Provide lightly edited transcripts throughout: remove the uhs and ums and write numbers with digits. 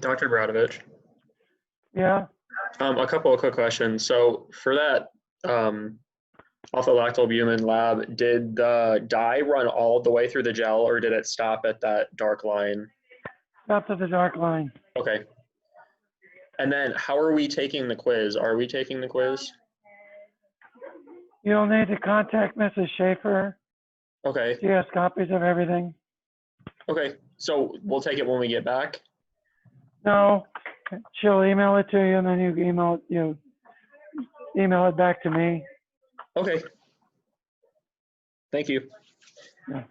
Dr. Bradovich. Yeah, A couple of quick questions. So for that alpha-lactalbumin lab, did the dye run all the way through the gel, or did it stop at that dark line? stopped at the dark line. Okay. And then how are we taking the quiz? Are we taking the quiz? You'll need to contact Mrs. Schaefer. Okay. She has copies of everything. Okay. So we'll take it when we get back? No, she'll email it to you, and then you email it back to me. Okay. Thank you. Yeah.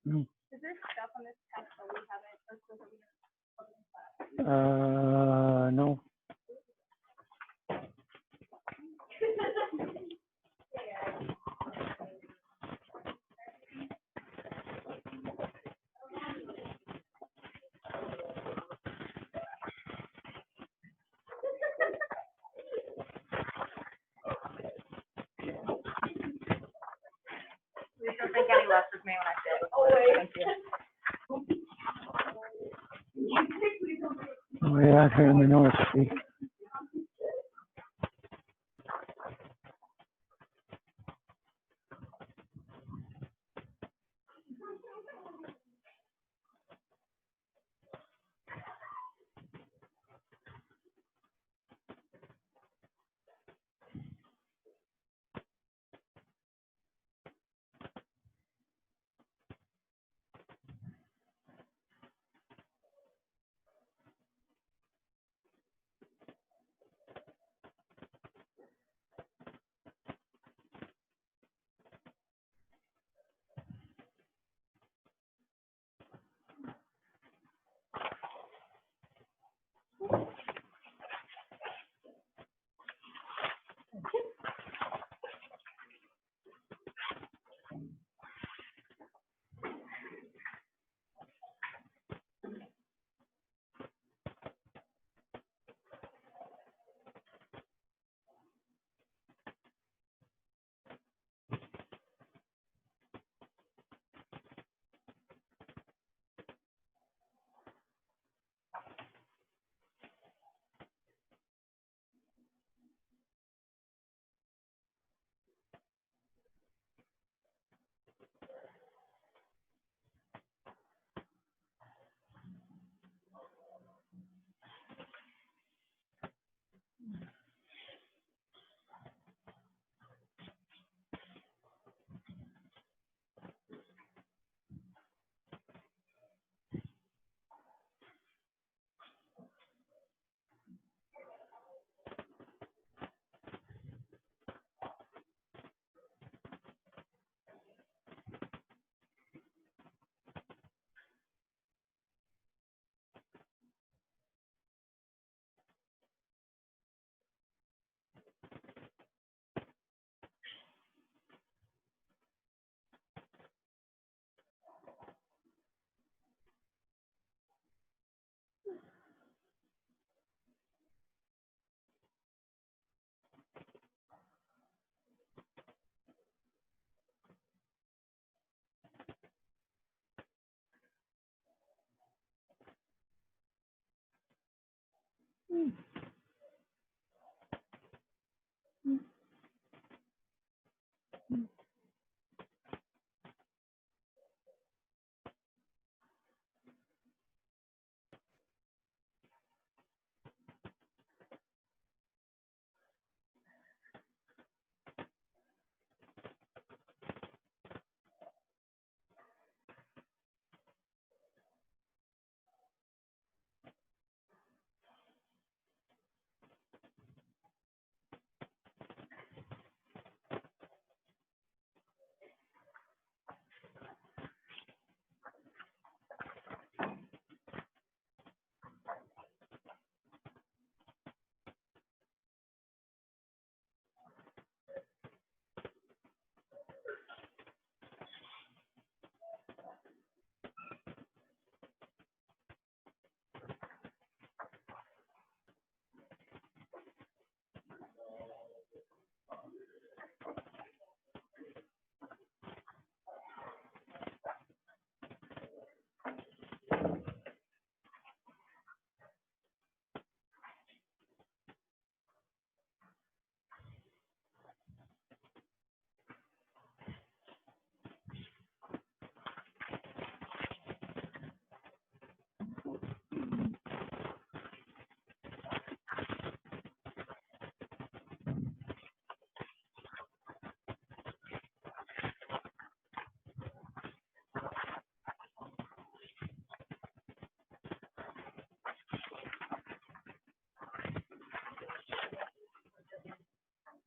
Mm. Is there stuff on this test that we haven't, or quiz that we No. Please don't think any less of me when I say it. Thank you. Way out here in the North Sea.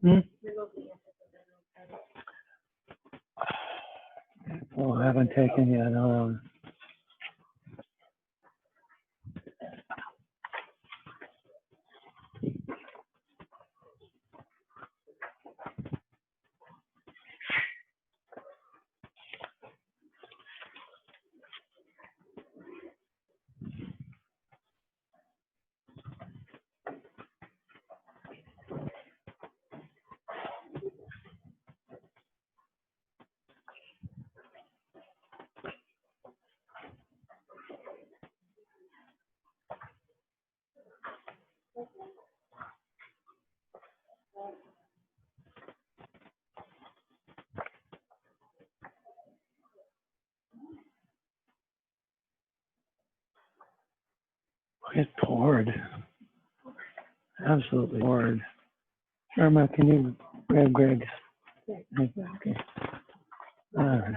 Hmm? Oh, I haven't taken yet. It poured. Absolutely poured. Irma, can you grab Greg's? Okay. All right.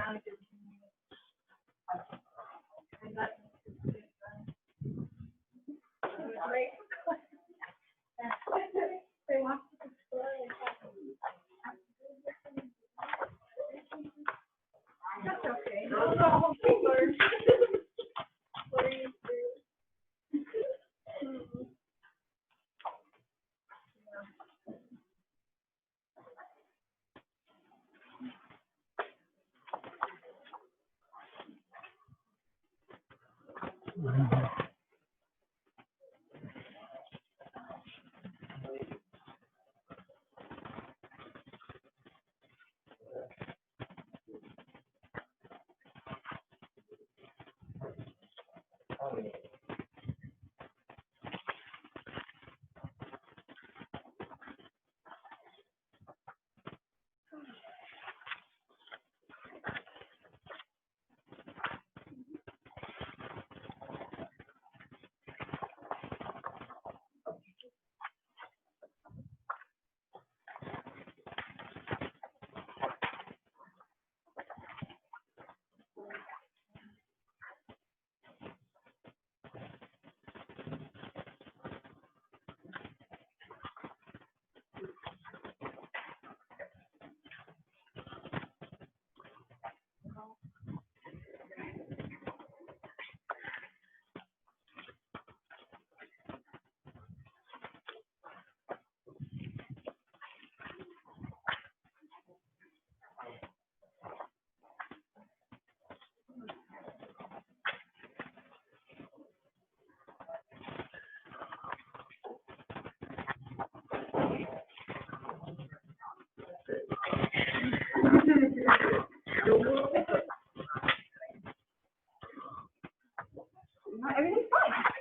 Everything's fine.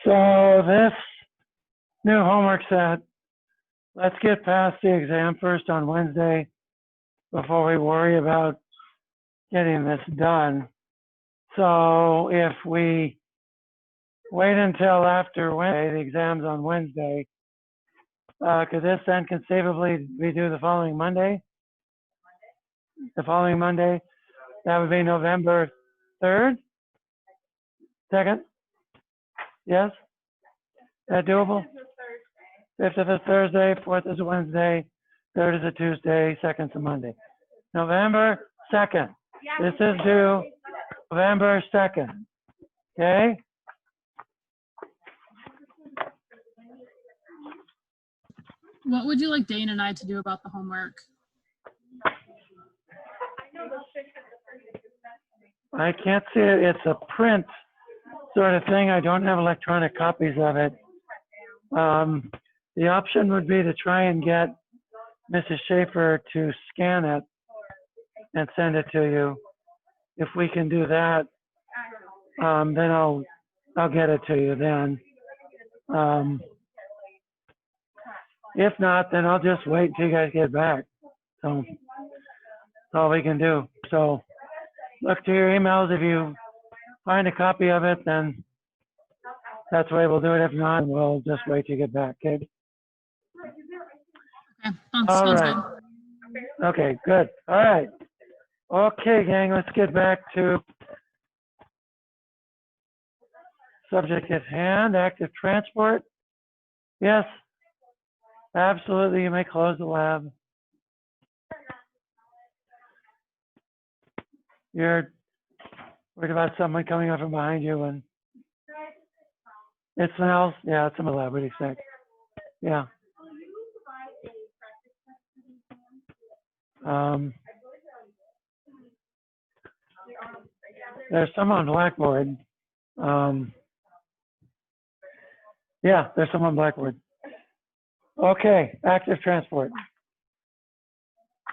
So this new homework set, let's get past the exam first on Wednesday before we worry about getting this done. So if we wait until after Wednesday, the exam's on Wednesday, could this then conceivably be due the following Monday? The following Monday, that would be November 3rd? 2nd? Yes? Is that doable? 5th is a Thursday, 4th is a Wednesday, 3rd is a Tuesday, 2nd's a Monday. November 2nd. This is due November 2nd. Okay? What would you like Dane and I to do about the homework? I can't see it. It's a print sort of thing. I don't have electronic copies of it. The option would be to try and get Mrs. Schaefer to scan it and send it to you. If we can do that, then I'll get it to you then. If not, then I'll just wait until you guys get back. So that's all we can do. So look to your emails. If you find a copy of it, then that's the way we'll do it. If not, we'll just wait till you get back. Okay. Okay, All sounds right. good. Okay, good. All right. Okay, gang, let's get back to subject at hand, active transport. Yes, absolutely, you may close the lab. You're worried about someone coming up from behind you and it smells. Yeah, it's in the lab. What do you think? Yeah. There's some on Blackboard. Yeah, there's some on Blackboard. Okay, active transport.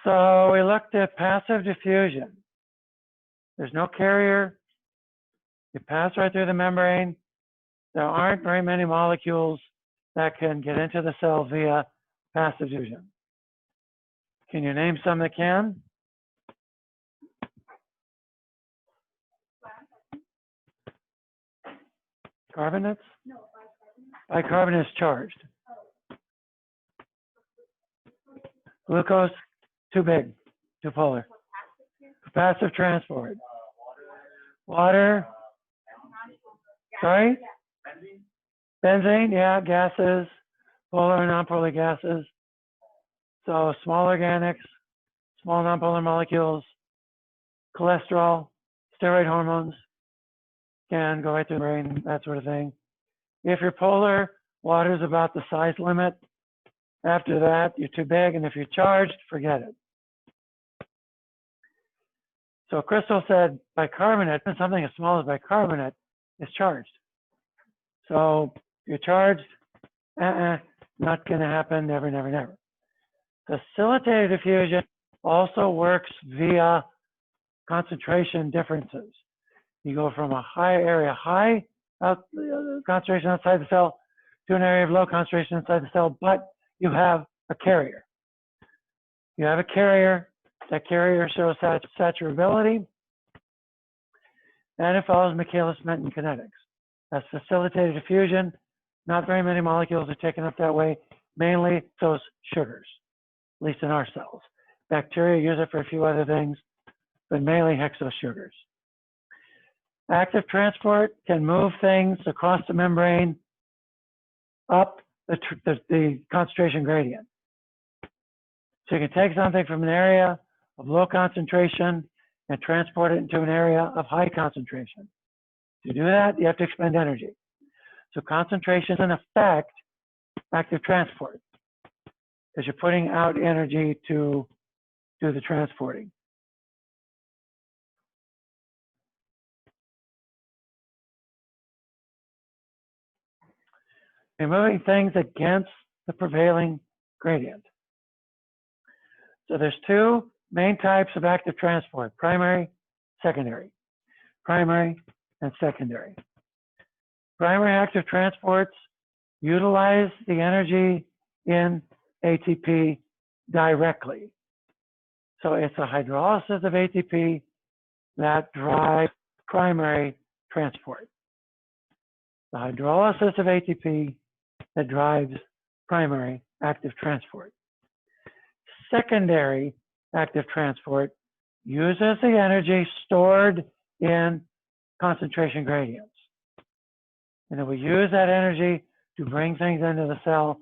So we looked at passive diffusion. There's no carrier. You pass right through the membrane. There aren't very many molecules that can get into the cell via passive diffusion. Can you name some that can? Carbonates? Bicarbonate is charged. Glucose, too big, too polar. Passive transport. Water. Sorry? Benzene, yeah, gases, polar and nonpolar gases. So small organics, small nonpolar molecules, cholesterol, steroid hormones can go right through the brain, that sort of thing. If you're polar, water is about the size limit. After that, you're too big, and if you're charged, forget it. So Crystal said bicarbonate, something as small as bicarbonate is charged. So you're charged, not going to happen, never, never, never. Facilitated diffusion also works via concentration differences. You go from a high area, high concentration outside the cell to an area of low concentration inside the cell, but you have a carrier. You have a carrier. That carrier shows saturability, and it follows Michaelis-Menten kinetics. That's facilitated diffusion. Not very many molecules are taken up that way, mainly those sugars, at least in our cells. Bacteria use it for a few other things, but mainly hexose sugars. Active transport can move things across the membrane up the concentration gradient. So you can take something from an area of low concentration and transport it into an area of high concentration. To do that, you have to expend energy. So concentration is in effect active transport, because you're putting out energy to do the transporting. You're moving things against the prevailing gradient. So there's two main types of active transport: primary, secondary. Primary and secondary. Primary active transports utilize the energy in ATP directly. So it's a hydrolysis of ATP that drives primary transport. The hydrolysis of ATP that drives primary active transport. Secondary active transport uses the energy stored in concentration gradients. And it will use that energy to bring things into the cell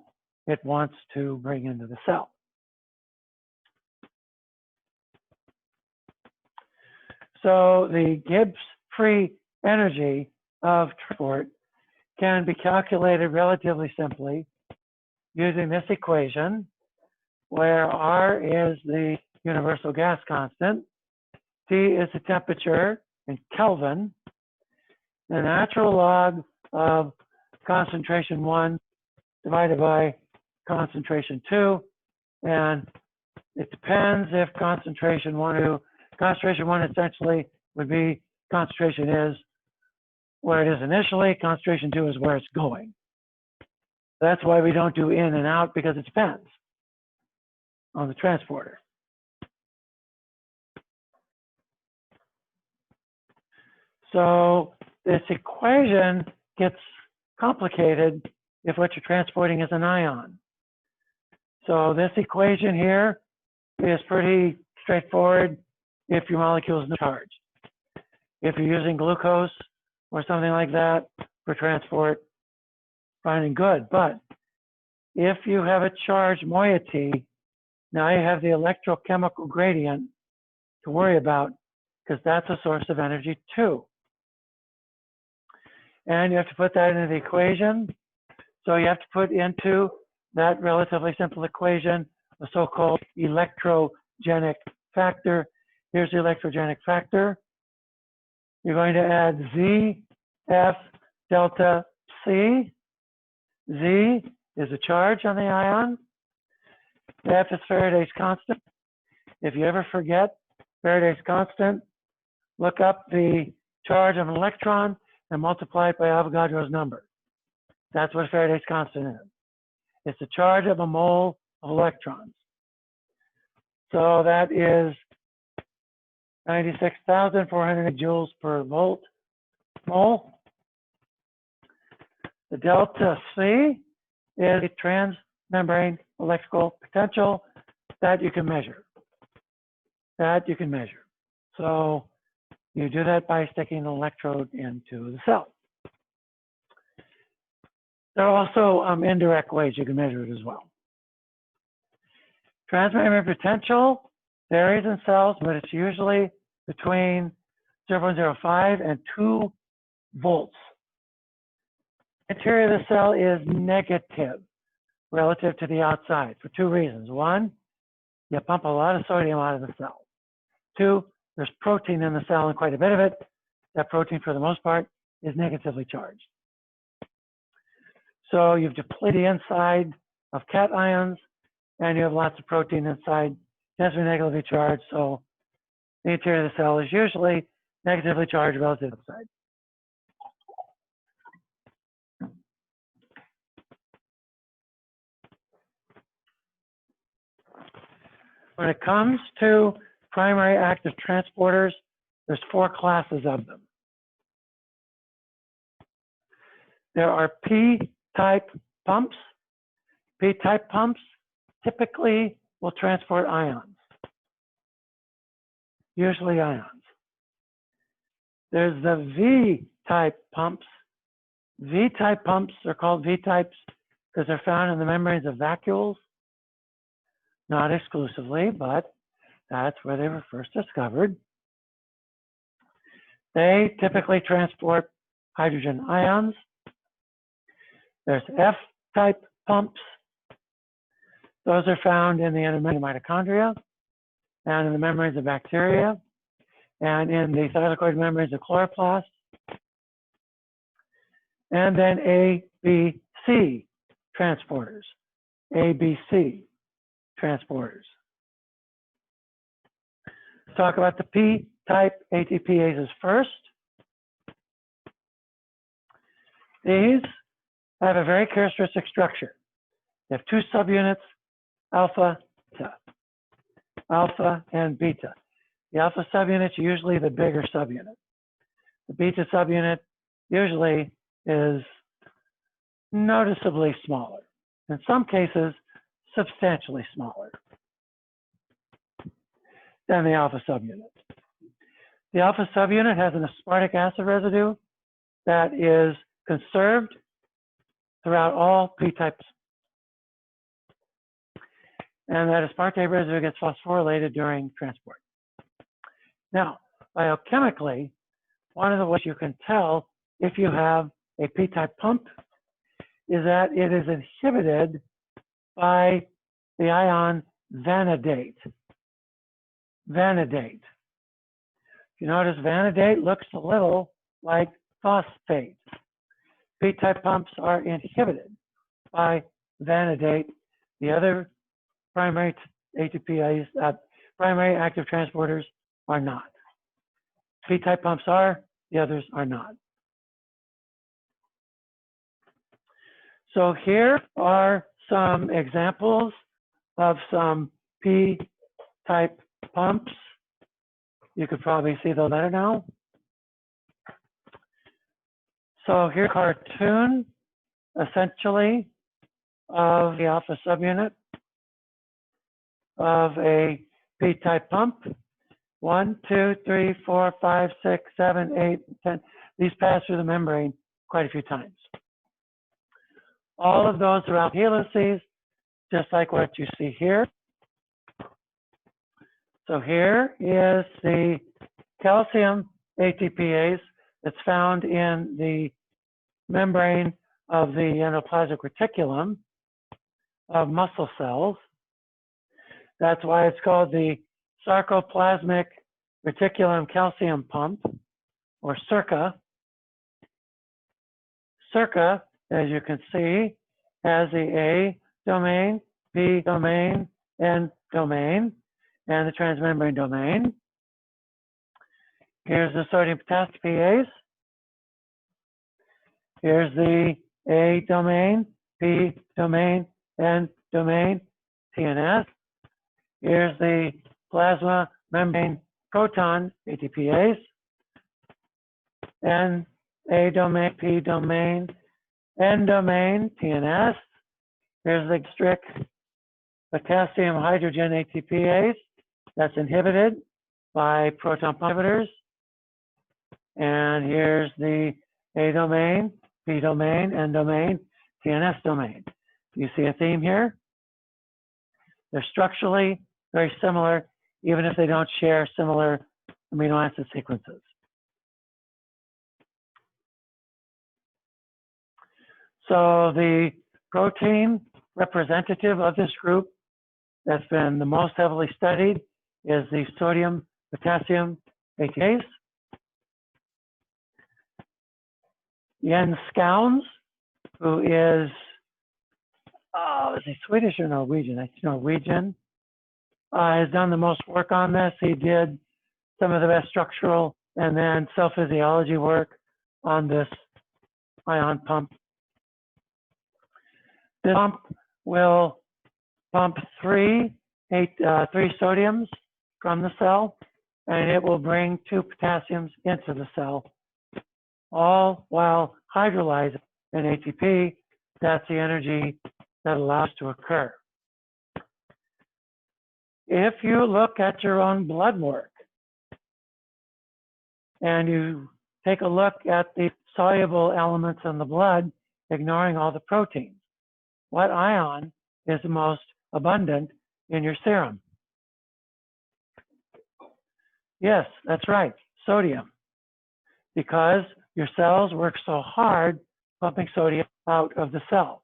it wants to bring into the cell. So the Gibbs free energy of transport can be calculated relatively simply using this equation, where R is the universal gas constant, T is the temperature in Kelvin, the natural log of concentration 1 divided by concentration 2, and it depends if concentration 1 essentially would be concentration is where it is initially, concentration 2 is where it's going. That's why we don't do in and out, because it depends on the transporter. So this equation gets complicated if what you're transporting is an ion. So this equation here is pretty straightforward if your molecule is no charge. If you're using glucose or something like that for transport, fine and good. But if you have a charged moiety, now you have the electrochemical gradient to worry about, because that's a source of energy too. And you have to put that into the equation. So you have to put into that relatively simple equation a so-called electrogenic factor. Here's the electrogenic factor. You're going to add Z, F, delta, C. Z is a charge on the ion. F is Faraday's constant. If you ever forget Faraday's constant, look up the charge of an electron and multiply it by Avogadro's number. That's what Faraday's constant is. It's the charge of a mole of electrons. So that is 96,400 joules per volt mole. The delta C is a transmembrane electrical potential that you can measure. So you do that by sticking an electrode into the cell. There are also indirect ways you can measure it as well. Transmembrane potential varies in cells, but it's usually between 0.05 and 2 volts. The interior of the cell is negative relative to the outside for two reasons. One, you pump a lot of sodium out of the cell. Two, there's protein in the cell, and quite a bit of it. That protein, for the most part, is negatively charged. So you've depleted the inside of cations, and you have lots of protein inside, densely negatively charged. So the interior of the cell is usually negatively charged relative to the outside. When it comes to primary active transporters, there's 4 classes of them. There are P-type pumps. P-type pumps typically will transport ions, usually ions. There's the V-type pumps. V-type pumps are called V-types because they're found in the membranes of vacuoles. Not exclusively, but that's where they were first discovered. They typically transport hydrogen ions. There's F-type pumps. Those are found in the endomembrane of mitochondria and in the membranes of bacteria and in the thylakoid membranes of chloroplasts. And then ABC transporters. ABC transporters. Let's talk about the P-type ATPases first. These have a very characteristic structure. They have 2 subunits, alpha, beta, alpha and beta. The alpha subunit is usually the bigger subunit. The beta subunit usually is noticeably smaller. In some cases, substantially smaller than the alpha subunit. The alpha subunit has an aspartic acid residue that is conserved throughout all P-types. And that aspartate residue gets phosphorylated during transport. Now, biochemically, one of the ways you can tell if you have a P-type pump is that it is inhibited by the ion vanadate. Vanadate. You notice vanadate looks a little like phosphate. P-type pumps are inhibited by vanadate. The other primary ATPase, primary active transporters are not. P-type pumps are, the others are not. So here are some examples of some P-type pumps. You could probably see the letter now. So here's a cartoon, essentially, of the alpha subunit. of a P-type pump. 1, 2, 3, 4, 5, 6, 7, 8, 10. These pass through the membrane quite a few times. All of those are alpha helices, just like what you see here. So here is the calcium ATPase that's found in the membrane of the endoplasmic reticulum of muscle cells. That's why it's called the sarcoplasmic reticulum calcium pump, or SERCA. SERCA, as you can see, has the A domain, P domain, N domain, and the transmembrane domain. Here's the sodium potassium PAs. Here's the A domain, P domain, N domain, TNS. Here's the plasma membrane proton, ATPase. And A domain, P domain, N domain, TNS. Here's the strict potassium hydrogen ATPase that's inhibited by proton pump inhibitors. And here's the A domain, P domain, N domain, TNS domain. You see a theme here? They're structurally very similar, even if they don't share similar amino acid sequences. So the protein representative of this group that's been the most heavily studied is the sodium potassium ATPase. Jens Skounds, who is he Swedish or Norwegian? I think Norwegian, has done the most work on this. He did some of the best structural and then cell physiology work on this ion pump. This pump will pump three sodiums from the cell, and it will bring 2 potassiums into the cell, all while hydrolyzing an ATP. That's the energy that allows to occur. If you look at your own blood work and you take a look at the soluble elements in the blood, ignoring all the proteins, what ion is the most abundant in your serum? Yes, that's right, sodium. Because your cells work so hard pumping sodium out of the cell.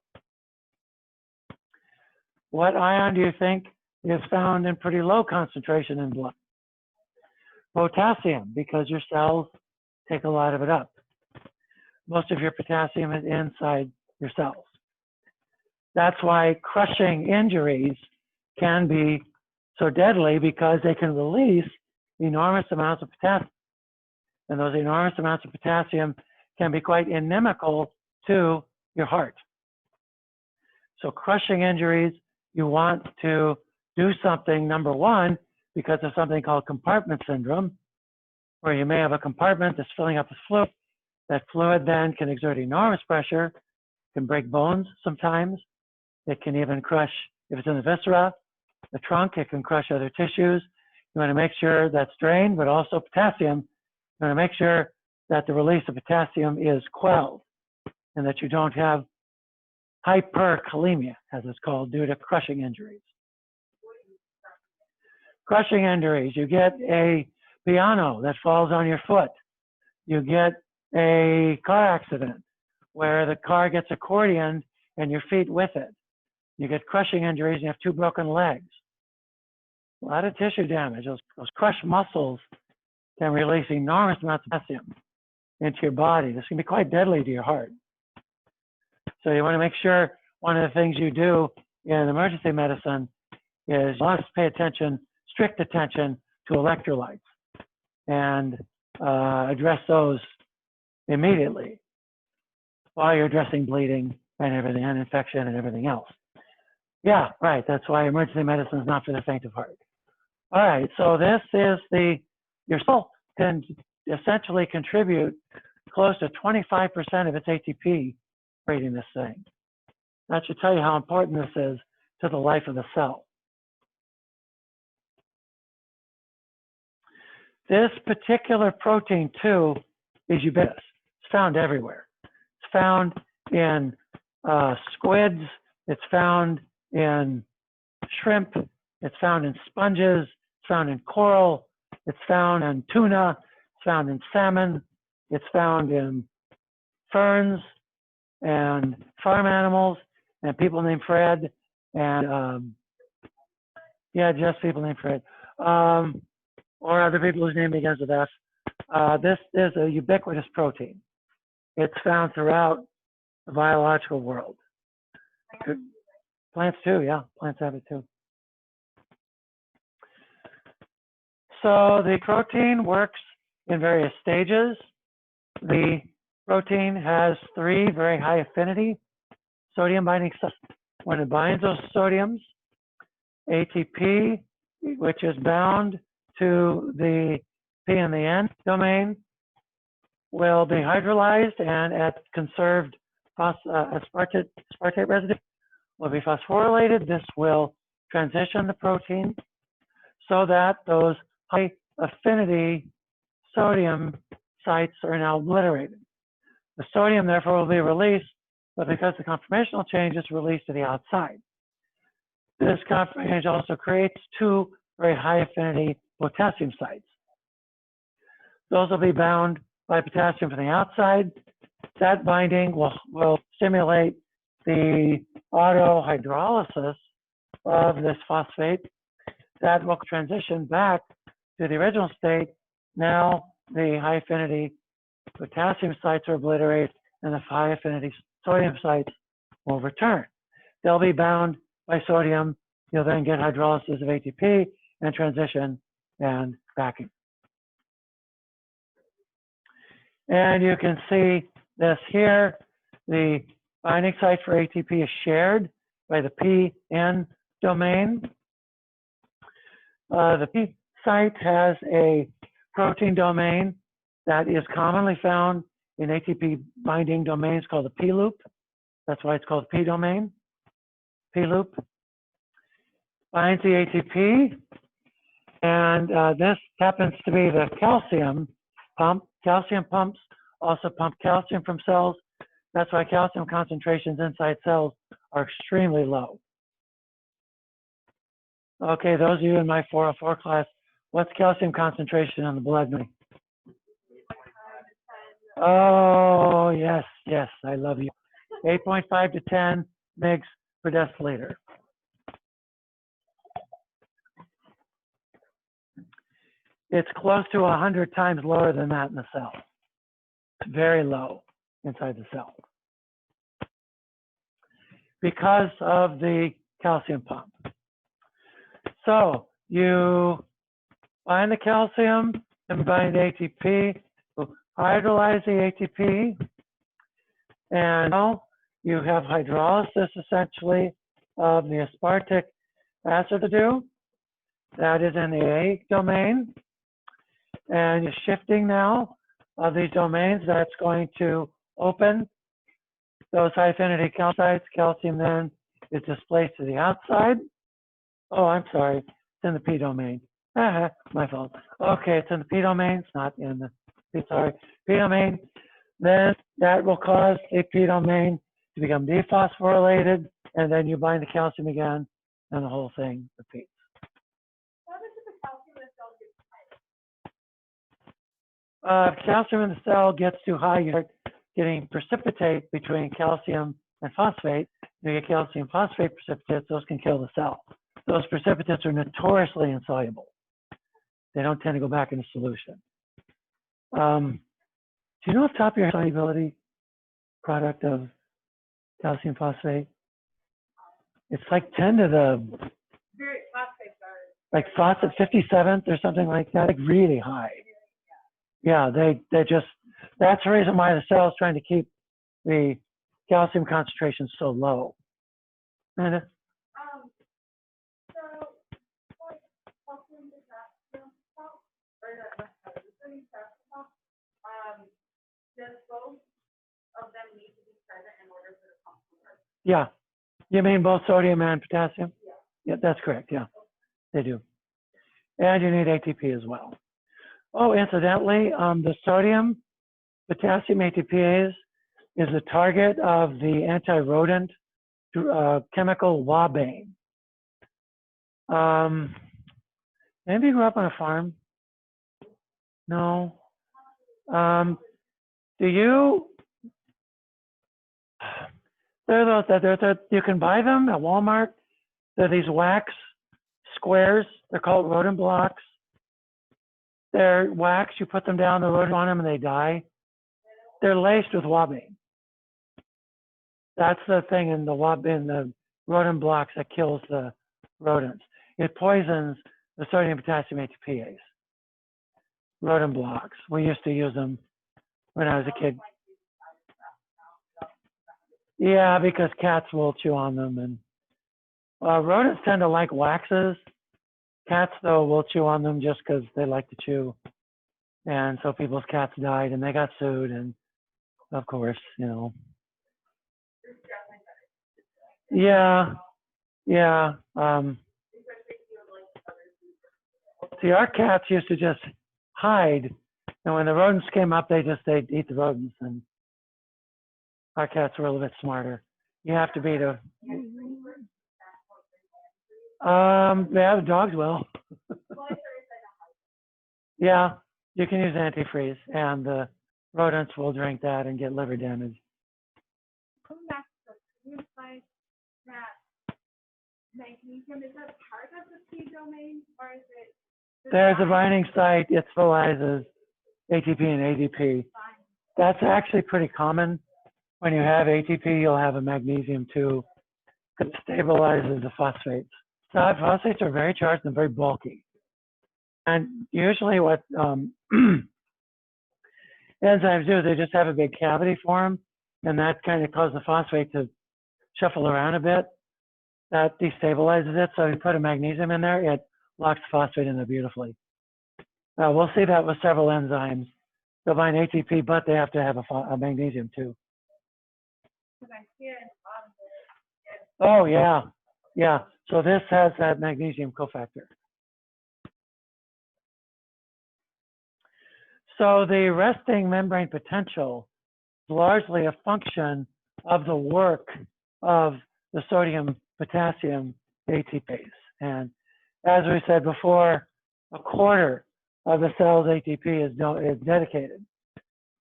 What ion do you think is found in pretty low concentration in blood? Potassium, because your cells take a lot of it up. Most of your potassium is inside your cells. That's why crushing injuries can be so deadly, because they can release enormous amounts of potassium. And those enormous amounts of potassium can be quite inimical to your heart. So crushing injuries, you want to do something, number one, because of something called compartment syndrome, where you may have a compartment that's filling up with fluid. That fluid then can exert enormous pressure, can break bones sometimes. It can even crush, if it's in the viscera, the trunk, it can crush other tissues. You want to make sure that's drained, but also potassium. You want to make sure that the release of potassium is quelled and that you don't have hyperkalemia, as it's called, due to crushing injuries. Crushing injuries, you get a piano that falls on your foot. You get a car accident where the car gets accordioned and your feet with it. You get crushing injuries and you have 2 broken legs. A lot of tissue damage. Those crushed muscles can release enormous amounts of potassium into your body. This can be quite deadly to your heart. So you want to make sure one of the things you do in emergency medicine is you must pay attention, strict attention to electrolytes and address those immediately while you're addressing bleeding and everything, and infection and everything else. Yeah, right. That's why emergency medicine is not for the faint of heart. All right, so this is your cell can essentially contribute close to 25% of its ATP creating this thing. That should tell you how important this is to the life of the cell. This particular protein, too, is ubiquitous. It's found everywhere. It's found in squids. It's found in shrimp. It's found in sponges. It's found in coral. It's found in tuna. It's found in salmon. It's found in ferns and farm animals and people named Fred and yeah, just people named Fred or other people whose name begins with F. This is a ubiquitous protein. It's found throughout the biological world. Plants too, yeah, plants have it too. So the protein works in various stages. The protein has 3 very high affinity sodium binding sites. When it binds those sodiums, ATP, which is bound to the P and the N domain, will be hydrolyzed and at conserved aspartate residue will be phosphorylated. This will transition the protein so that those high affinity sodium sites are now obliterated. The sodium, therefore, will be released, but because the conformational change is released to the outside. This conformation also creates 2 very high affinity potassium sites. Those will be bound by potassium from the outside. That binding will stimulate the autohydrolysis of this phosphate. That will transition back to the original state. Now the high affinity potassium sites are obliterated and the high affinity sodium sites will return. They'll be bound by sodium. You'll then get hydrolysis of ATP and transition and backing. And you can see this here. The binding site for ATP is shared by the PN domain. The P site has a protein domain that is commonly found in ATP binding domains called the P loop. That's why it's called P domain. P loop binds the ATP, and this happens to be the calcium pump. Calcium pumps also pump calcium from cells. That's why calcium concentrations inside cells are extremely low. Okay, those of you in my 404 class, what's calcium concentration in the blood? Oh, yes, yes, I love you. 8.5 to 10 mg per deciliter. It's close to 100 times lower than that in the cell. It's very low inside the cell because of the calcium pump. So you bind the calcium and bind ATP, hydrolyze the ATP, and now you have hydrolysis essentially of the aspartic acid residue that is in the A domain. And you're shifting now of these domains. That's going to open those high affinity calcites. Calcium then is displaced to the outside. Oh, I'm sorry. It's in the P domain. My fault. Okay, it's in the P domain. It's not in the P, sorry. P domain. Then that will cause a P domain to become dephosphorylated, and then you bind the calcium again, and the whole thing repeats. Calcium in the cell gets too high, you start getting precipitate between calcium and phosphate. You get calcium phosphate precipitates, those can kill the cell. Those precipitates are notoriously insoluble. They don't tend to go back into solution. Do you know off the top of your solubility product of calcium phosphate? It's like 10 to the, like phosphate 57th or something like that, like really high. Yeah, they just, that's the reason why the cell is trying to keep the calcium concentration so low. And does both of them need to be present in order for the pump to work? yeah, you mean both sodium and potassium? Yeah, that's correct. Yeah, they do. And you need ATP as well. Oh, incidentally, the sodium potassium ATPase is the target of the anti-rodent chemical Wabane. Maybe you grew up on a farm? No. Do you? You can buy them at Walmart. They're these wax squares. They're called rodent blocks. They're wax. You put them down, the rodent on them, and they die. They're laced with Wabane. That's the thing in the rodent blocks that kills the rodents. It poisons the sodium potassium ATPase. Rodent blocks. We used to use them when I was a kid. Yeah, because cats will chew on them, and rodents tend to like waxes. Cats, though, will chew on them just because they like to chew. And so people's cats died, and they got sued, and of course, you know. Yeah, yeah. See, our cats used to just hide, and when the rodents came up, they'd eat the rodents, and our cats were a little bit smarter. You have to be to. Yeah, the dogs will. Yeah, you can use antifreeze, and the rodents will drink that and get liver damage. Coming back to the previous slide, that magnesium, is that part of the P domain, or is it? There's a binding site. It stabilizes ATP and ADP. That's actually pretty common. When you have ATP, you'll have a magnesium too. It stabilizes the phosphates. So phosphates are very charged and very bulky. And usually what enzymes do, they just have a big cavity form, and that kind of causes the phosphate to shuffle around a bit. That destabilizes it. So you put a magnesium in there, it locks the phosphate in there beautifully. We'll see that with several enzymes. They'll bind ATP, but they have to have a magnesium too. Oh, yeah. Yeah. So this has that magnesium cofactor. So the resting membrane potential is largely a function of the work of the sodium potassium ATPase. And as we said before, a quarter of the cell's ATP is dedicated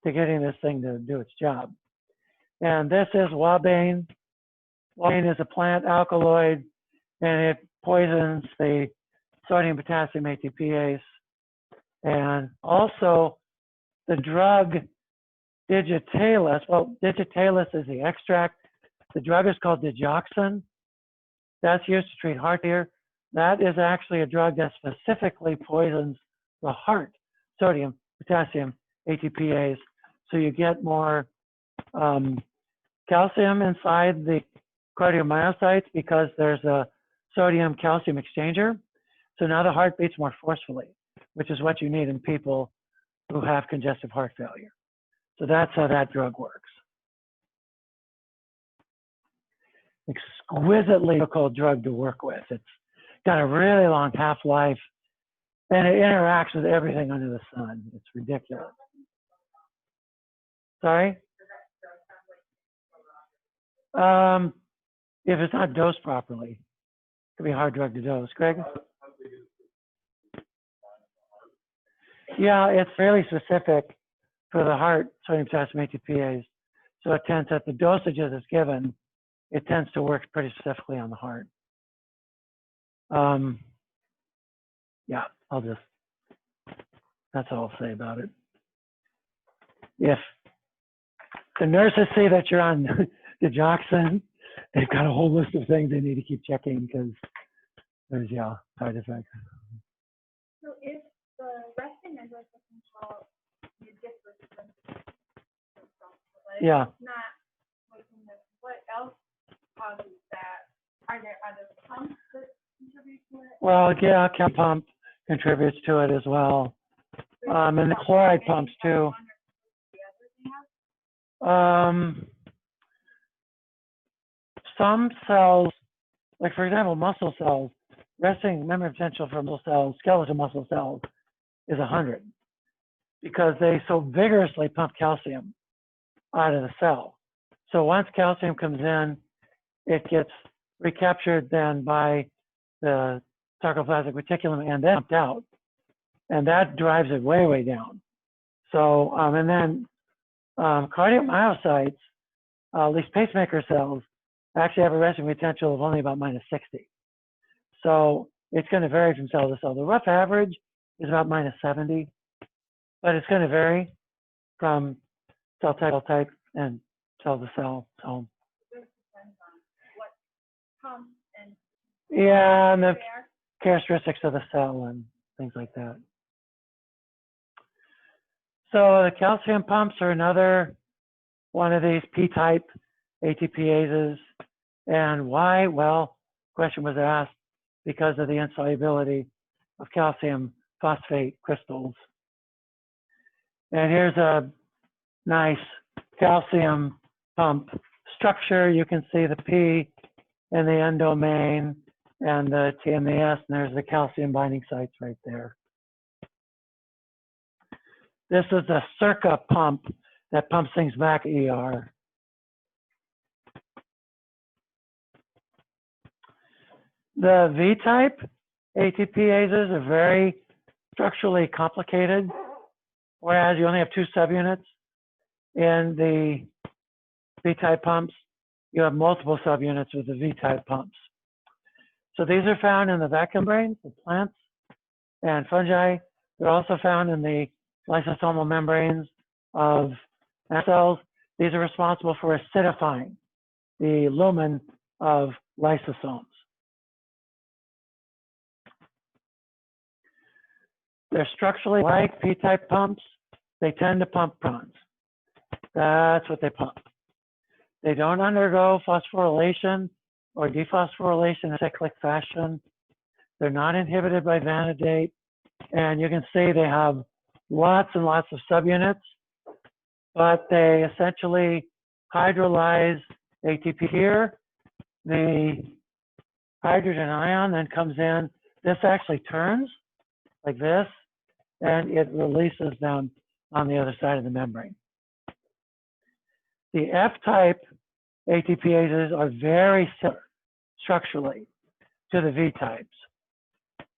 to getting this thing to do its job. And this is Wabane. Wabane is a plant alkaloid, and it poisons the sodium potassium ATPase. And also the drug digitalis. Well, digitalis is the extract. The drug is called digoxin. That's used to treat heart failure. That is actually a drug that specifically poisons the heart sodium potassium ATPase. So you get more calcium inside the cardiomyocytes because there's a sodium calcium exchanger. So now the heart beats more forcefully, which is what you need in people who have congestive heart failure. So that's how that drug works. Exquisitely difficult drug to work with. It's got a really long half-life, and it interacts with everything under the sun. It's ridiculous. Sorry? If it's not dosed properly, it could be a hard drug to dose. Greg? Yeah, it's fairly specific for the heart sodium potassium ATPase. So it tends at the dosages it's given, it tends to work pretty specifically on the heart. Yeah, that's all I'll say about it. If the nurses see that you're on digoxin, they've got a whole list of things they need to keep checking because there's, yeah, side effects. So if the resting membrane potential you differ Yeah. not making this, what else causes that? Are there other pumps that contribute to it? Well, yeah, chem pump contributes to it as well. And the chloride pumps too. Some cells, like for example, muscle cells, resting membrane potential for muscle cells, skeletal muscle cells is 100. because they so vigorously pump calcium out of the cell. So once calcium comes in, it gets recaptured then by the sarcoplasmic reticulum and then pumped out. And that drives it way, way down. So, and then cardiac myocytes, these pacemaker cells, actually have a resting potential of only about -60. So it's going to vary from cell to cell. The rough average is about -70, but it's going to vary from cell type and cell to cell. So It just depends on what pump and yeah, and the where. characteristics of the cell and things like that. So the calcium pumps are another one of these P-type ATPases. And why? Well, question was asked because of the insolubility of calcium phosphate crystals. And here's a nice calcium pump structure. You can see the P in the N domain and the T and the S, and there's the calcium binding sites right there. This is the Circa pump that pumps things back ER. The V-type ATPases are very structurally complicated, whereas you only have 2 subunits. In the V-type pumps, you have multiple subunits with the V-type pumps. So these are found in the vacuum membranes of plants and fungi. They're also found in the lysosomal membranes of cells. These are responsible for acidifying the lumen of lysosomes. They're structurally like P-type pumps. They tend to pump prons. That's what they pump. They don't undergo phosphorylation or dephosphorylation in a cyclic fashion. They're not inhibited by vanadate. And you can see they have lots and lots of subunits, but they essentially hydrolyze ATP here. The hydrogen ion then comes in. This actually turns like this, and it releases them on the other side of the membrane. The F-type ATPases are very similar structurally to the V-types.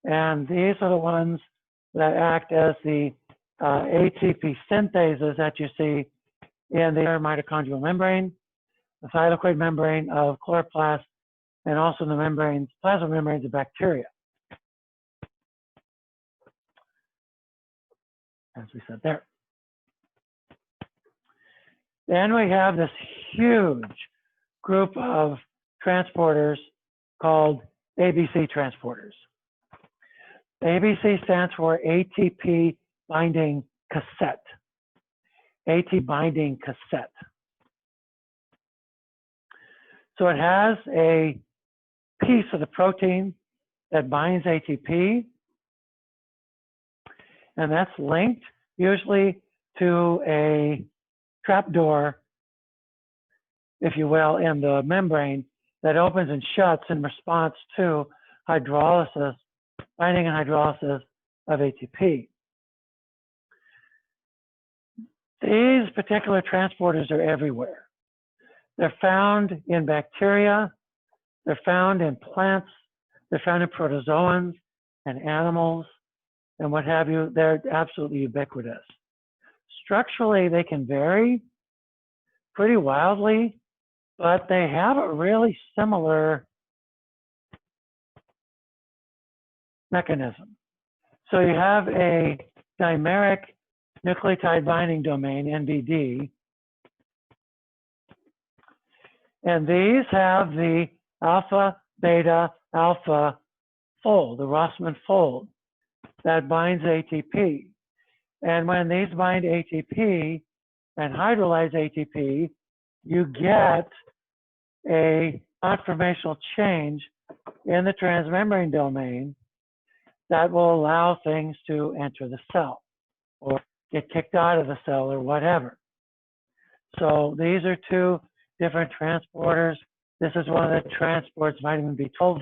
And these are the ones that act as the ATP synthases that you see in the mitochondrial membrane, the thylakoid membrane of chloroplasts, and also the membranes, plasma membranes of bacteria. As we said there. Then we have this huge group of transporters called ABC transporters. ABC stands for ATP binding cassette. AT binding cassette. So it has a piece of the protein that binds ATP, and that's linked usually to a trapdoor, if you will, in the membrane that opens and shuts in response to hydrolysis, binding and hydrolysis of ATP. These particular transporters are everywhere. They're found in bacteria, they're found in plants, they're found in protozoans and animals, and what have you. They're absolutely ubiquitous. Structurally, they can vary pretty wildly, but they have a really similar mechanism. So you have a dimeric nucleotide binding domain, NBD, and these have the alpha, beta, alpha fold, the Rossmann fold, that binds ATP. And when these bind ATP and hydrolyze ATP, you get a conformational change in the transmembrane domain that will allow things to enter the cell or get kicked out of the cell or whatever. So these are 2 different transporters. This is one that transports vitamin B12.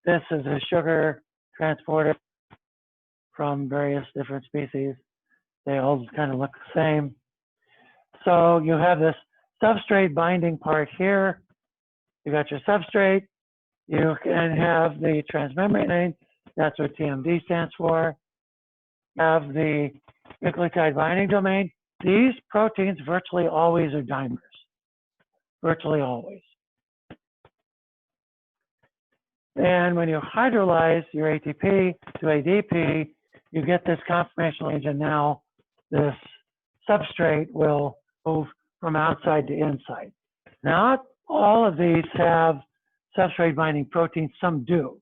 This is a sugar transporter from various different species. They all kind of look the same. So you have this substrate binding part here. You got your substrate. You can have the transmembrane. That's what TMD stands for. You have the nucleotide binding domain. These proteins virtually always are dimers. Virtually always. And when you hydrolyze your ATP to ADP, you get this conformational change, and now this substrate will move from outside to inside. Not all of these have substrate binding proteins, some do.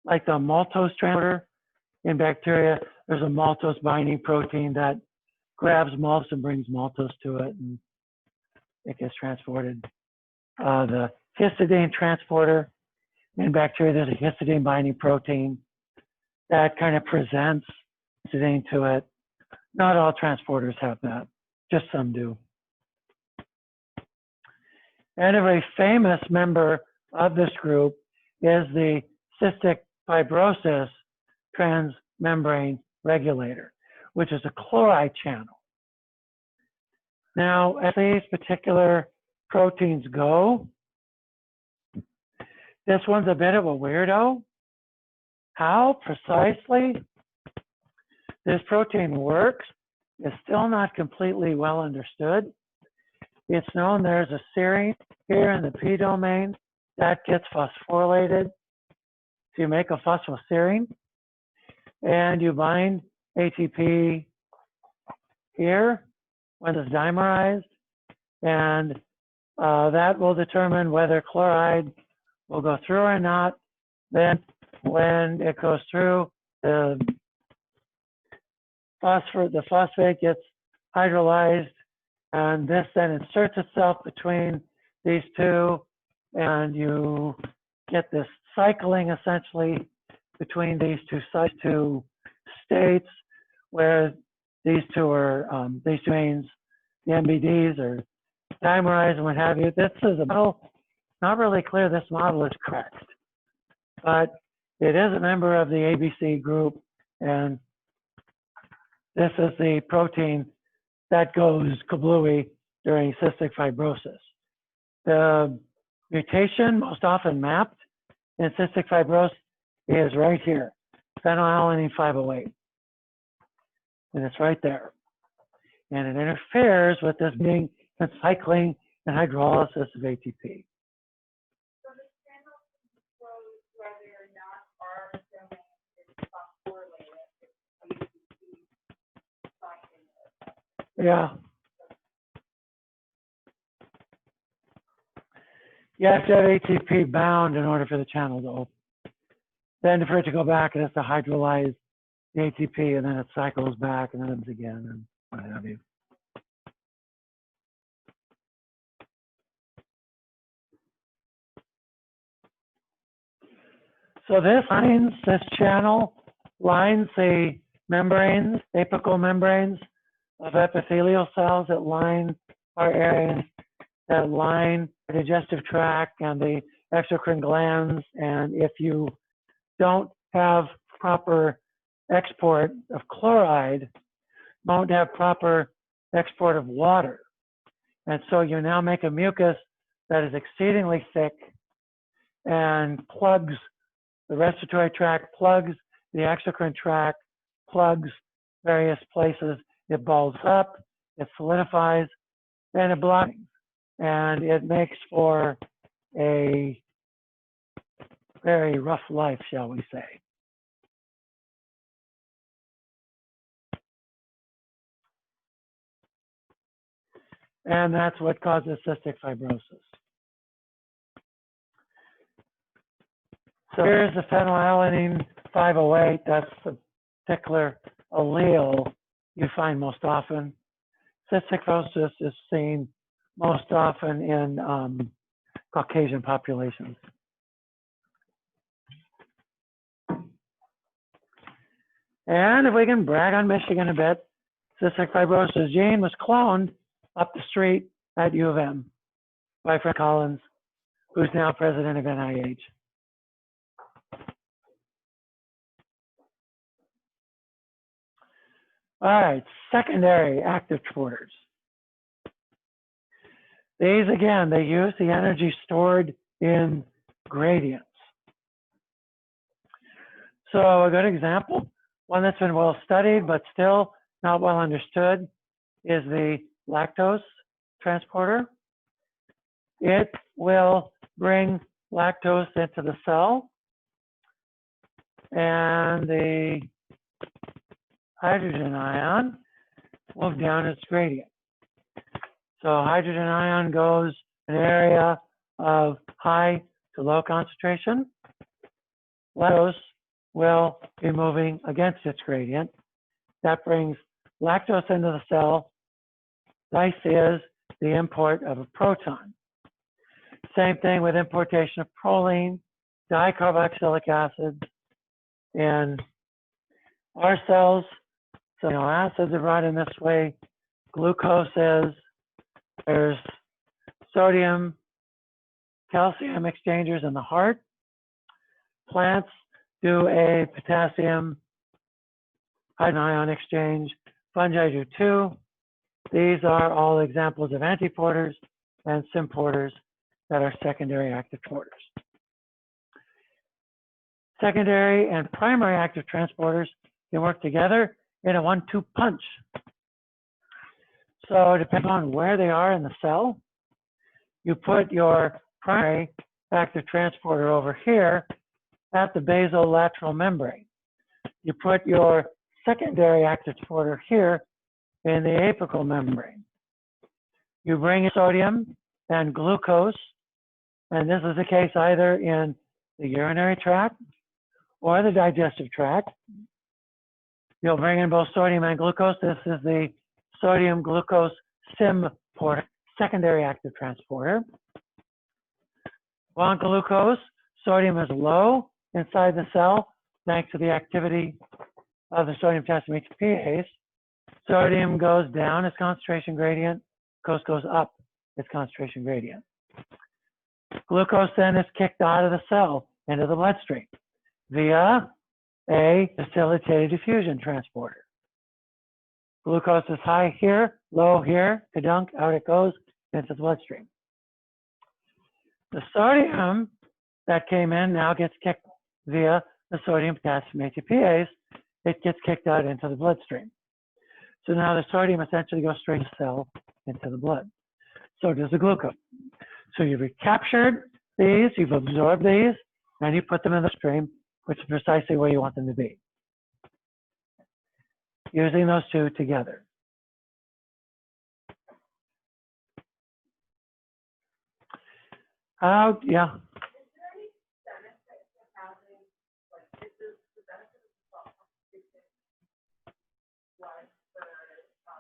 Like the maltose transporter in bacteria, there's a maltose binding protein that grabs maltose and brings maltose to it, and it gets transported. The histidine transporter in bacteria, there's a histidine binding protein that kind of presents histidine to it. Not all transporters have that, just some do. And a very famous member of this group is the cystic fibrosis transmembrane regulator, which is a chloride channel. Now, as these particular proteins go, this one's a bit of a weirdo. How precisely this protein works is still not completely well understood. It's known there's a serine here in the P domain that gets phosphorylated. So you make a phosphoserine and you bind ATP here when it's dimerized, and that will determine whether chloride will go through or not. Then when it goes through, the phosphate gets hydrolyzed, and this then inserts itself between these two, and you get this cycling essentially between these two states where these two are these two mains, the MBDs are dimerized and what have you. This is a model. Not really clear this model is correct, but it is a member of the ABC group, and this is the protein that goes kablooey during cystic fibrosis. The mutation most often mapped in cystic fibrosis is right here, phenylalanine 508. And it's right there. And it interferes with this being and cycling and hydrolysis of ATP. So the channel controls whether or not our domain is phosphorylated if ATP binding. Yeah. You have to have ATP bound in order for the channel to open. Then for it to go back, it has to hydrolyze the ATP, and then it cycles back, and then it's again, and what have you. So this channel lines the membranes, apical membranes of epithelial cells that line our areas, that line the digestive tract and the exocrine glands. And if you don't have proper export of chloride, won't have proper export of water. And so you now make a mucus that is exceedingly thick and plugs the respiratory tract, plugs the exocrine tract, plugs various places. It balls up, it solidifies, and it blocks. And it makes for a very rough life, shall we say. And that's what causes cystic fibrosis. So here's the phenylalanine 508. That's the particular allele you find most often. Cystic fibrosis is seen most often in Caucasian populations. And if we can brag on Michigan a bit, cystic fibrosis gene was cloned up the street at U of M by Fred Collins, who's now president of NIH. All right, secondary active transporters. These, again, they use the energy stored in gradients. So a good example, one that's been well studied but still not well understood, is the lactose transporter. It will bring lactose into the cell, and the hydrogen ion will move down its gradient. So hydrogen ion goes an area of high to low concentration. Lactose will be moving against its gradient. That brings lactose into the cell. Nice is the import of a proton. Same thing with importation of proline, dicarboxylic acid. In our cells, so acids are brought in this way. Glucose is, there's sodium, calcium exchangers in the heart. Plants do a potassium ion exchange. Fungi do too. These are all examples of antiporters and symporters that are secondary active transporters. Secondary and primary active transporters can work together in a 1-2 punch. So depending on where they are in the cell, you put your primary active transporter over here at the basolateral membrane. You put your secondary active transporter here in the apical membrane. You bring in sodium and glucose, and this is the case either in the urinary tract or the digestive tract. You'll bring in both sodium and glucose. This is the sodium glucose symporter, secondary active transporter. On glucose, sodium is low inside the cell thanks to the activity of the sodium potassium ATPase. Sodium goes down its concentration gradient, glucose goes up its concentration gradient. Glucose then is kicked out of the cell into the bloodstream via a facilitated diffusion transporter. Glucose is high here, low here, kadunk, out it goes into the bloodstream. The sodium that came in now gets kicked via the sodium potassium ATPase. It gets kicked out into the bloodstream. So now the sodium essentially goes straight to the cell into the blood. So does the glucose. So you've recaptured these, you've absorbed these, and you put them in the stream, which is precisely where you want them to be. Using those two together. Yeah. Is there any benefit to having, like, is this the benefit of the salt constitution blood for,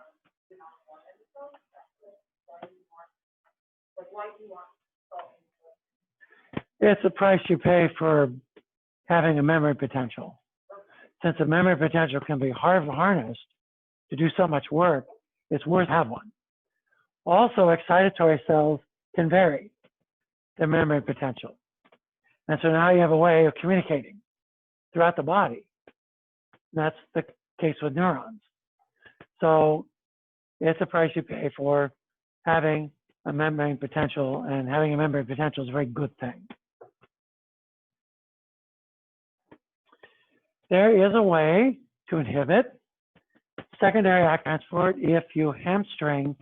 you know, one of the cells? Why do you want, like, why do you want salt in the It's the price you pay for having a memory potential. Since a memory potential can be harnessed to do so much work, it's worth having one. Also, excitatory cells can vary their memory potential. And so now you have a way of communicating throughout the body. That's the case with neurons. So it's a price you pay for having a membrane potential, and having a membrane potential is a very good thing. There is a way to inhibit secondary active transport if you hamstring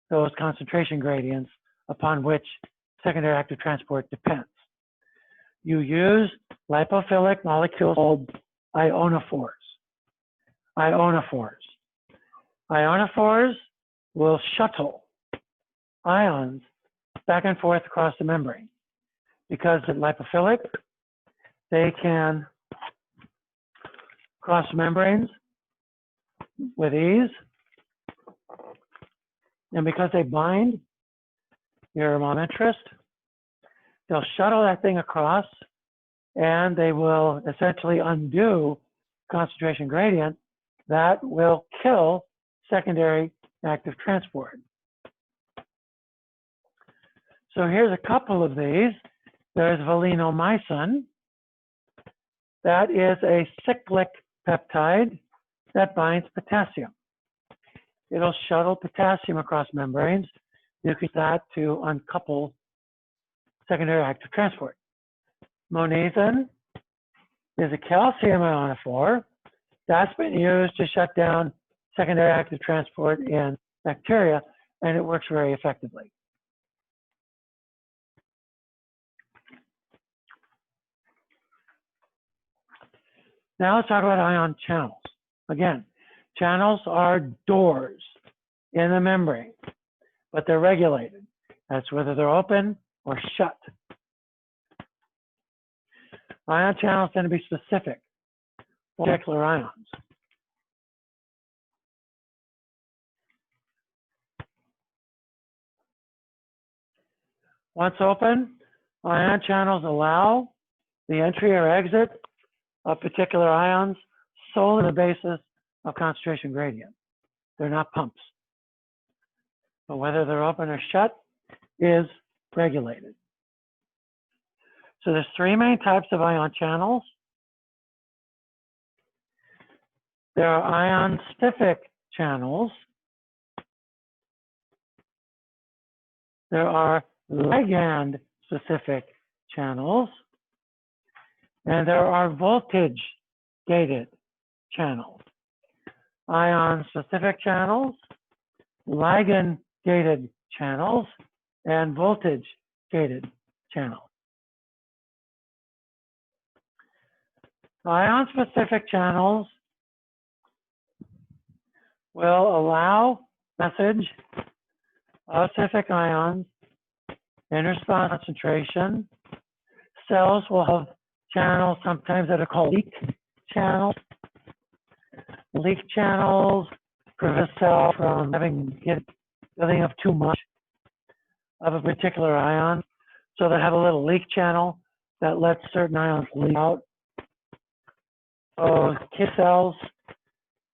those concentration gradients upon which secondary active transport depends. You use lipophilic molecules called ionophores. Ionophores. Ionophores will shuttle ions back and forth across the membrane. Because they're lipophilic, they can cross membranes with ease. And because they bind your mom interest, they'll shuttle that thing across, and they will essentially undo concentration gradient that will kill secondary active transport. So here's a couple of these. There's valinomycin. That is a cyclic peptide. that binds potassium. It'll shuttle potassium across membranes. You can use that to uncouple secondary active transport. Monazin is a calcium ionophore. That's been used to shut down secondary active transport in bacteria, and it works very effectively. Now let's talk about ion channels. Again, channels are doors in the membrane, but they're regulated. That's whether they're open or shut. Ion channels tend to be specific for particular ions. Once open, ion channels allow the entry or exit of particular ions solely on the basis of concentration gradient. They're not pumps. But whether they're open or shut is regulated. So there's three main types of ion channels. There are ion-specific channels. There are ligand-specific channels. And there are voltage-gated channels. Ion-specific channels, ligand-gated channels, and voltage-gated channels. Ion-specific channels will allow message of specific ions in response concentration. Cells will have channels sometimes that are called leak channels. Leak channels prevent a cell from building up too much of a particular ion. So they have a little leak channel that lets certain ions leak out. So K cells,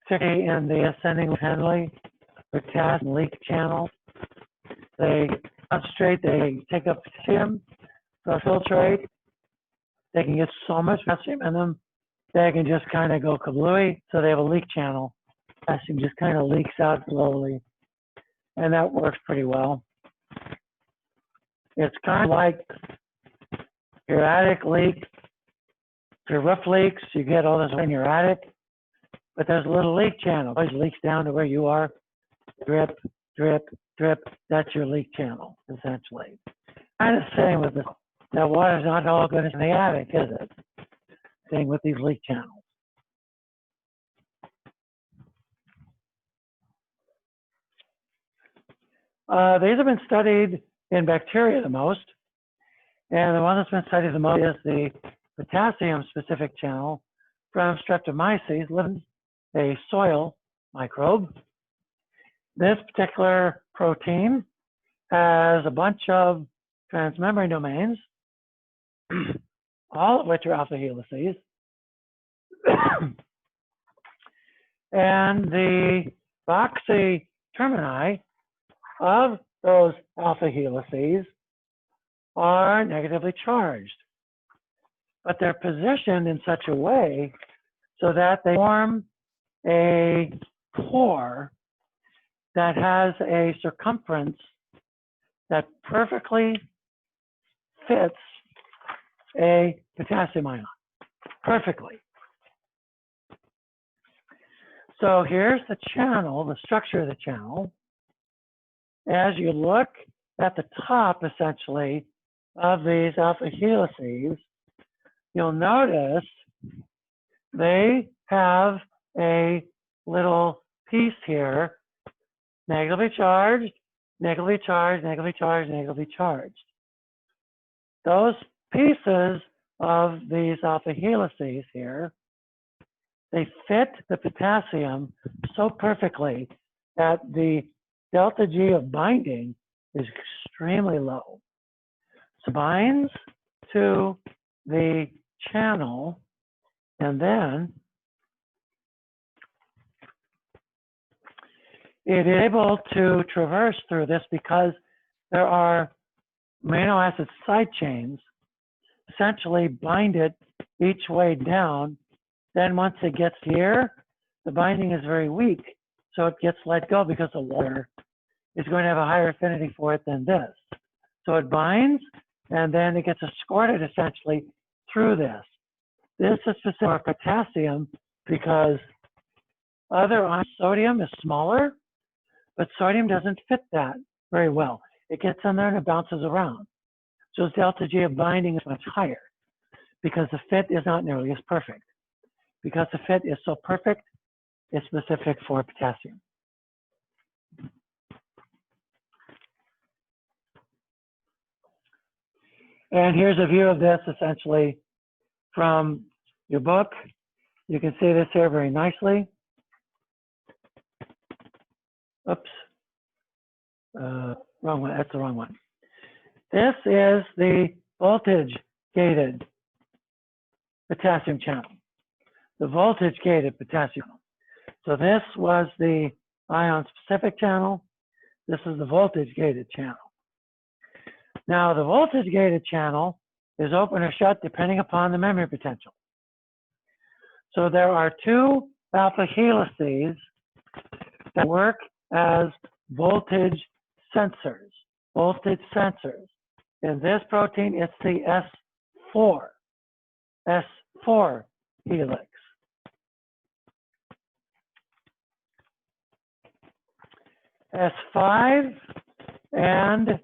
particularly in the ascending Henle, potassium leak channel, they concentrate, they take up potassium, so filtrate. They can get so much potassium in them, they can just kind of go kablooey. So they have a leak channel. Potassium just kind of leaks out slowly, and that works pretty well. It's kind of like your attic leak. Your roof leaks, you get all this in your attic, but there's a little leak channel. It always leaks down to where you are. Drip, drip, drip. That's your leak channel, essentially. Kind of same with this. That water's not all good in the attic, is it? Same with these leak channels. These have been studied in bacteria the most. And the one that's been studied the most is the potassium-specific channel from Streptomyces livens, a soil microbe. This particular protein has a bunch of transmembrane domains, all of which are alpha helices. And the boxy termini of those alpha helices are negatively charged. But they're positioned in such a way so that they form a core that has a circumference that perfectly fits a potassium ion, perfectly. So here's the channel, the structure of the channel. As you look at the top, essentially, of these alpha helices, you'll notice they have a little piece here, negatively charged, negatively charged, negatively charged, negatively charged. Those pieces of these alpha helices here, they fit the potassium so perfectly that the delta G of binding is extremely low. So binds to the channel, and then it is able to traverse through this because there are amino acid side chains essentially bind it each way down. Then once it gets here, the binding is very weak, so it gets let go because the water is going to have a higher affinity for it than this. So it binds, and then it gets escorted essentially through this. This is specific for potassium because other sodium is smaller, but sodium doesn't fit that very well. It gets in there and it bounces around. So its delta G of binding is much higher because the fit is not nearly as perfect. Because the fit is so perfect, it's specific for potassium. And here's a view of this essentially from your book. You can see this here very nicely. Oops. Wrong one. That's the wrong one. This is the voltage-gated potassium channel. The voltage-gated potassium. So this was the ion-specific channel. This is the voltage-gated channel. Now, the voltage-gated channel is open or shut depending upon the memory potential. So there are two alpha helices that work as voltage sensors. Voltage sensors. In this protein, it's the S4 helix. S5 and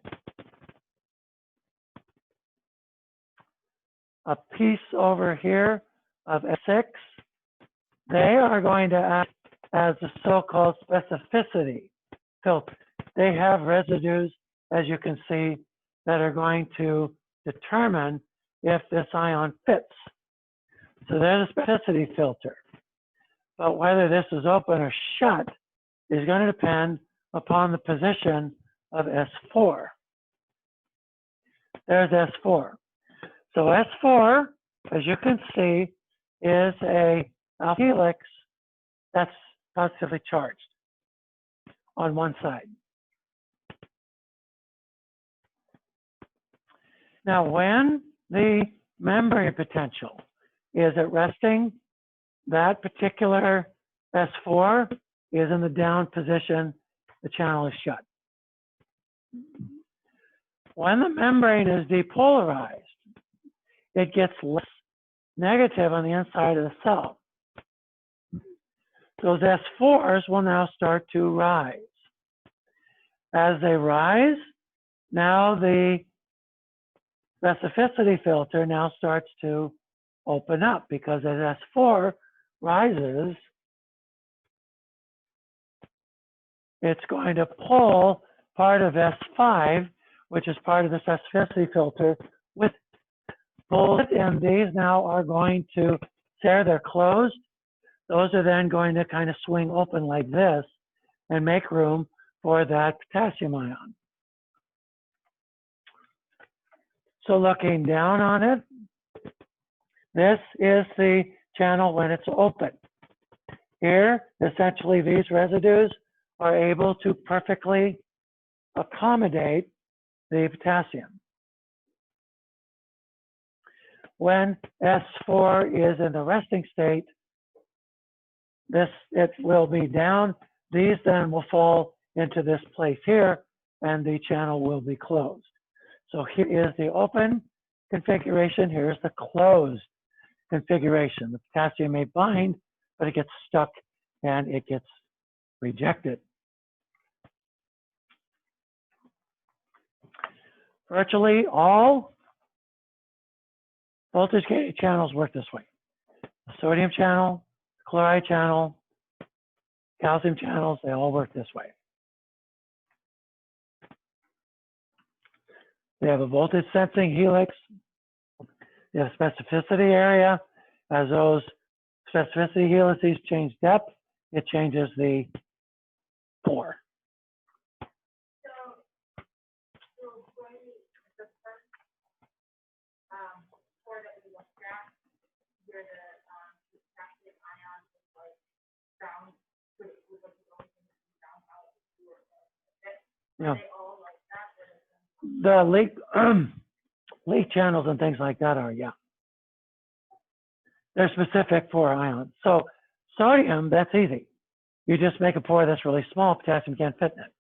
a piece over here of S6, they are going to act as the so-called specificity filter. They have residues, as you can see, that are going to determine if this ion fits. So they're the specificity filter. But whether this is open or shut is going to depend upon the position of S4. There's S4. So S4, as you can see, is a alpha helix that's positively charged on one side. Now, when the membrane potential is at resting, that particular S4 is in the down position, the channel is shut. When the membrane is depolarized, it gets less negative on the inside of the cell. Those S4s will now start to rise. As they rise, now the specificity filter now starts to open up because as S4 rises, it's going to pull part of S5, which is part of the specificity filter, with pull it, and these now are going to, there they're closed. Those are then going to kind of swing open like this and make room for that potassium ion. So looking down on it, this is the channel when it's open. Here, essentially these residues are able to perfectly accommodate the potassium. When S4 is in the resting state, it will be down. These then will fall into this place here, and the channel will be closed. So here is the open configuration. Here's the closed configuration. The potassium may bind, but it gets stuck and it gets rejected. Virtually all voltage-gated channels work this way. The sodium channel, chloride channel, calcium channels, they all work this way. They have a voltage sensing helix. They have a specificity area. As those specificity helices change depth, it changes the pore. So when the first core that we looked at, where the potassium ion was like ground, was like the only thing that we found out we were Yeah. they all like that? The leak channels and things like that are, yeah. They're specific for ions. So Sodium, that's easy. You just make a pore that's really small, potassium can't fit in it.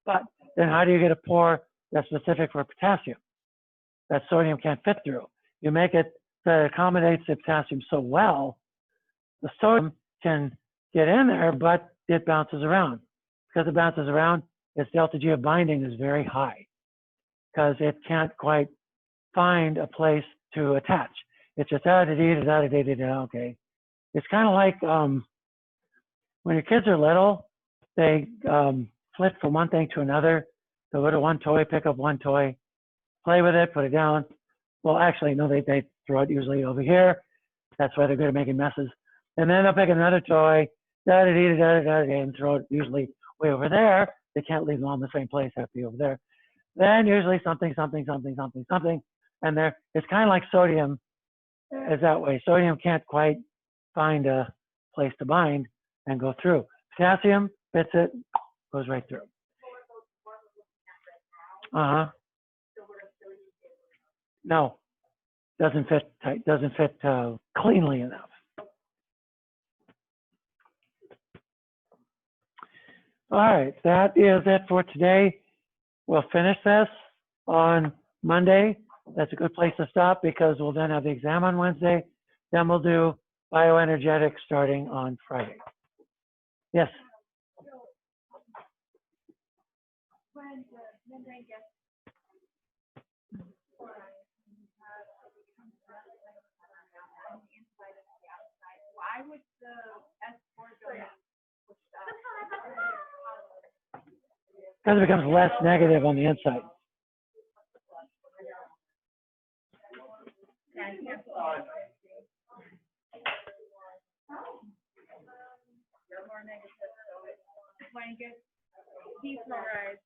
But then how do you get a pore that's specific for potassium that sodium can't fit through? You make it that it accommodates the potassium so well, the sodium can get in there, but it bounces around. Because it bounces around, its delta G of binding is very high because it can't quite find a place to attach. It's just okay. It's kind of like when your kids are little, they flip from one thing to another. They'll go to one toy, pick up one toy, play with it, put it down. Well, actually, no, they throw it usually over here. That's why they're good at making messes. And then they'll pick another toy, and throw it usually way over there. They can't leave them all in the same place, have to be over there. Then usually something, and there, it's kind of like sodium is that way. Sodium can't quite find a place to bind and go through. Potassium fits it, goes right through. No, doesn't fit tight, doesn't fit cleanly enough. All right, that is it for today. We'll finish this on Monday. That's a good place to stop because we'll then have the exam on Wednesday. Then we'll do bioenergetics starting on Friday. Yes? When the membrane gets on the inside of the outside, why would the S4 go pushed up? Because it becomes less negative on the inside. More negative, so when it gets defluorized,